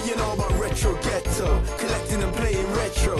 What you know about retro ghetto? Collecting and playing retro.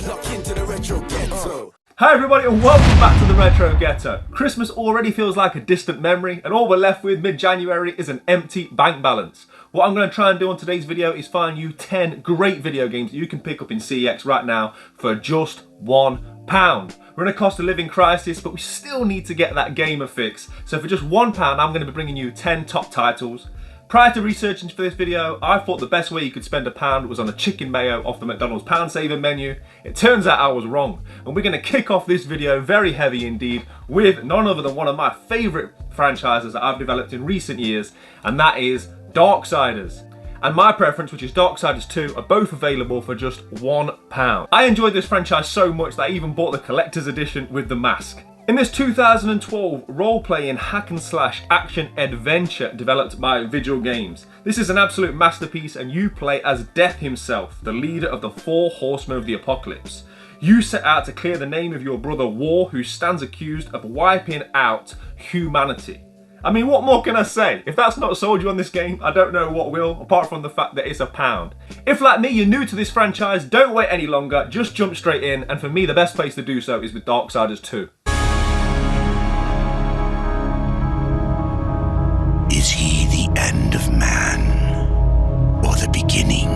Lock into the retro ghetto. Hi everybody and welcome back to the Retro Ghetto. Christmas already feels like a distant memory and all we're left with mid-January is an empty bank balance. What I'm going to try and do on today's video is find you 10 great video games that you can pick up in CEX right now for just £1. We're in a cost of living crisis, but we still need to get that gamer fix. So for just £1, I'm going to be bringing you 10 top titles. Prior to researching for this video, I thought the best way you could spend £1 was on a chicken mayo off the McDonald's Pound Saver menu. It turns out I was wrong, and we're going to kick off this video very heavy indeed with none other than one of my favourite franchises that I've developed in recent years, and that is Darksiders. And my preference, which is Darksiders 2, are both available for just £1. I enjoyed this franchise so much that I even bought the collector's edition with the mask. In this 2012 role-playing hack-and-slash action-adventure developed by Vigil Games, this is an absolute masterpiece and you play as Death himself, the leader of the 4 Horsemen of the Apocalypse. You set out to clear the name of your brother War, who stands accused of wiping out humanity. I mean, what more can I say? If that's not sold you on this game, I don't know what will, apart from the fact that it's £1. If, like me, you're new to this franchise, don't wait any longer, just jump straight in, and for me, the best place to do so is with Darksiders 2. Is he the end of man, or the beginning?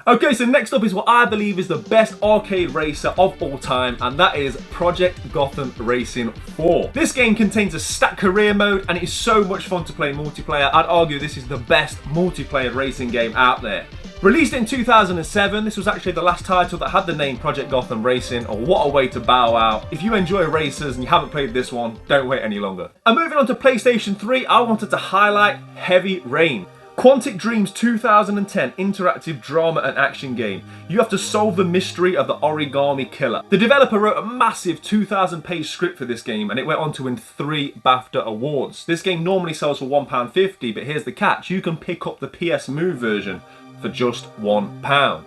Okay, so next up is what I believe is the best arcade racer of all time, and that is Project Gotham Racing 4. This game contains a stacked career mode, and it is so much fun to play multiplayer. I'd argue this is the best multiplayer racing game out there. Released in 2007, this was actually the last title that had the name Project Gotham Racing, or what a way to bow out. If you enjoy racers and you haven't played this one, don't wait any longer. And moving on to PlayStation 3, I wanted to highlight Heavy Rain. Quantic Dream's 2010 interactive drama and action game. You have to solve the mystery of the origami killer. The developer wrote a massive 2,000-page script for this game and it went on to win 3 BAFTA awards. This game normally sells for £1.50, but here's the catch. You can pick up the PS Move version for just £1.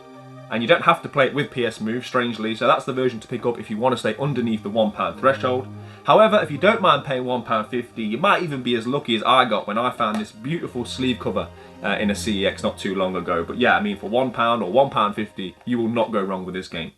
And you don't have to play it with PS Move, strangely, so that's the version to pick up if you want to stay underneath the £1 threshold. However, if you don't mind paying £1.50, you might even be as lucky as I got when I found this beautiful sleeve cover in a CEX not too long ago. But yeah, I mean, for £1 or £1.50, you will not go wrong with this game.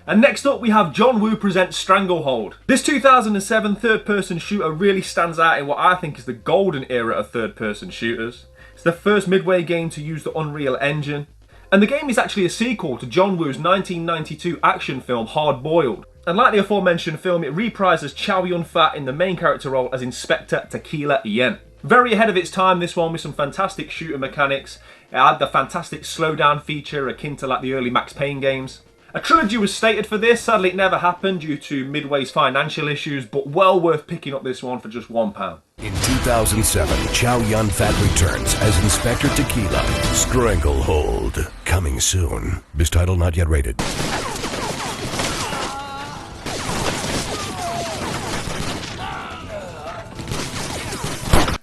And next up we have John Woo presents Stranglehold. This 2007 third-person shooter really stands out in what I think is the golden era of third-person shooters. It's the first Midway game to use the Unreal Engine. And the game is actually a sequel to John Woo's 1992 action film Hard Boiled. And like the aforementioned film, it reprises Chow Yun-fat in the main character role as Inspector Tequila Yen. Very ahead of its time, this one, with some fantastic shooter mechanics. It had the fantastic slowdown feature akin to like the early Max Payne games. A trilogy was stated for this, sadly it never happened due to Midway's financial issues, but well worth picking up this one for just £1. In 2007, Chow Yun-fat returns as Inspector Tequila. Stranglehold. Coming soon. This title not yet rated.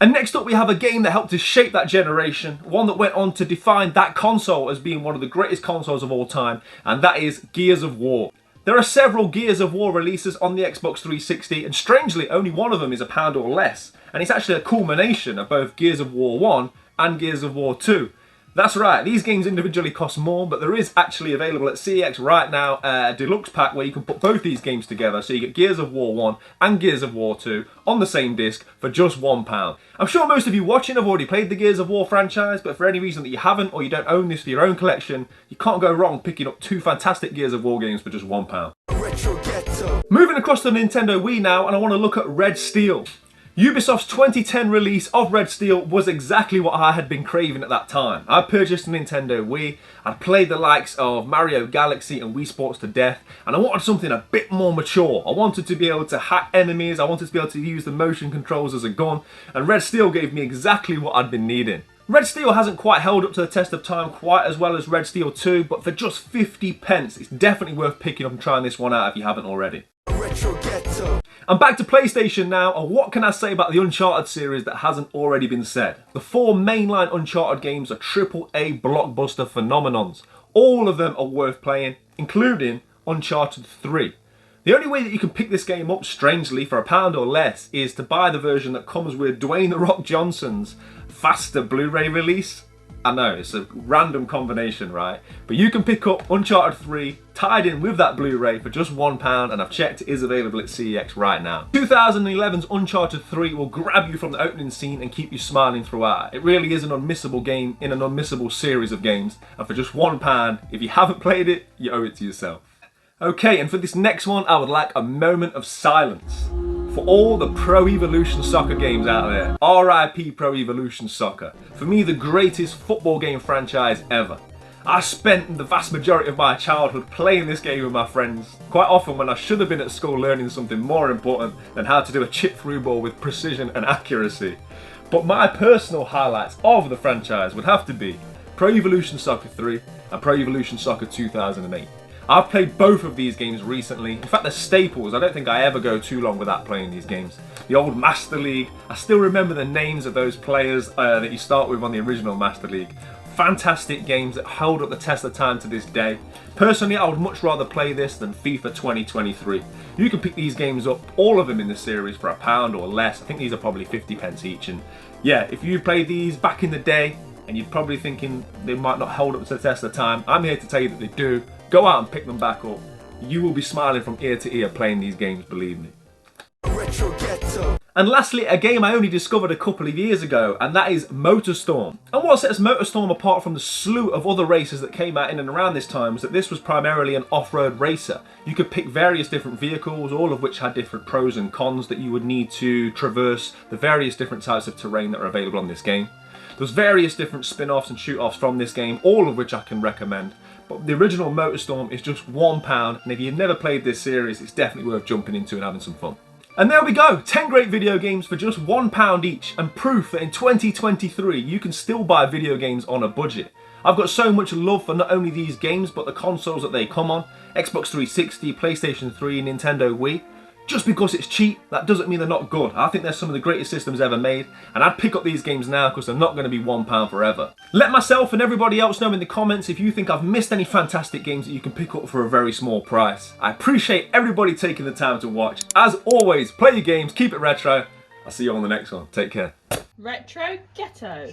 And next up we have a game that helped to shape that generation, one that went on to define that console as being one of the greatest consoles of all time, and that is Gears of War. There are several Gears of War releases on the Xbox 360, and strangely only one of them is £1 or less, and it's actually a culmination of both Gears of War 1 and Gears of War 2. That's right, these games individually cost more, but there is actually available at CEX right now a deluxe pack where you can put both these games together, so you get Gears of War 1 and Gears of War 2 on the same disc for just £1. I'm sure most of you watching have already played the Gears of War franchise, but for any reason that you haven't or you don't own this for your own collection, you can't go wrong picking up 2 fantastic Gears of War games for just £1. Moving across to the Nintendo Wii now, and I want to look at Red Steel. Ubisoft's 2010 release of Red Steel was exactly what I had been craving at that time. I purchased a Nintendo Wii, I'd played the likes of Mario Galaxy and Wii Sports to death, and I wanted something a bit more mature. I wanted to be able to hack enemies, I wanted to be able to use the motion controls as a gun, and Red Steel gave me exactly what I'd been needing. Red Steel hasn't quite held up to the test of time quite as well as Red Steel 2, but for just 50 pence, it's definitely worth picking up and trying this one out if you haven't already. I'm back to PlayStation now, and what can I say about the Uncharted series that hasn't already been said? The 4 mainline Uncharted games are AAA blockbuster phenomenons. All of them are worth playing, including Uncharted 3. The only way that you can pick this game up, strangely, for £1 or less, is to buy the version that comes with Dwayne "The Rock" Johnson's faster Blu-ray release. I know, it's a random combination, right? But you can pick up Uncharted 3 tied in with that Blu-ray for just £1, and I've checked, it is available at CEX right now. 2011's Uncharted 3 will grab you from the opening scene and keep you smiling throughout. It really is an unmissable game in an unmissable series of games, and for just £1, if you haven't played it, you owe it to yourself. Okay, and for this next one, I would like a moment of silence for all the Pro Evolution Soccer games out there. RIP Pro Evolution Soccer. For me, the greatest football game franchise ever. I spent the vast majority of my childhood playing this game with my friends, quite often when I should have been at school learning something more important than how to do a chip through ball with precision and accuracy. But my personal highlights of the franchise would have to be Pro Evolution Soccer 3 and Pro Evolution Soccer 2008. I've played both of these games recently. In fact, they're staples. I don't think I ever go too long without playing these games. The old Master League. I still remember the names of those players that you start with on the original Master League. Fantastic games that hold up the test of time to this day. Personally, I would much rather play this than FIFA 2023. You can pick these games up, all of them in the series, for £1 or less. I think these are probably 50p each. And yeah, if you played these back in the day and you're probably thinking they might not hold up to the test of time, I'm here to tell you that they do. Go out and pick them back up. You will be smiling from ear to ear playing these games, believe me. Retro Ghetto. And lastly, a game I only discovered a couple of years ago, and that is MotorStorm. And what sets MotorStorm apart from the slew of other races that came out in and around this time was that this was primarily an off-road racer. You could pick various different vehicles, all of which had different pros and cons that you would need to traverse the various different types of terrain that are available on this game. There's various different spin-offs and shoot-offs from this game, all of which I can recommend. But the original MotorStorm is just £1, and if you've never played this series, it's definitely worth jumping into and having some fun. And there we go, 10 great video games for just £1 each, and proof that in 2023 you can still buy video games on a budget. I've got so much love for not only these games, but the consoles that they come on, Xbox 360, PlayStation 3, Nintendo Wii. Just because it's cheap, that doesn't mean they're not good. I think they're some of the greatest systems ever made, and I'd pick up these games now because they're not going to be £1 forever. Let myself and everybody else know in the comments if you think I've missed any fantastic games that you can pick up for a very small price. I appreciate everybody taking the time to watch. As always, play your games, keep it retro. I'll see you on the next one. Take care. Retro Ghetto.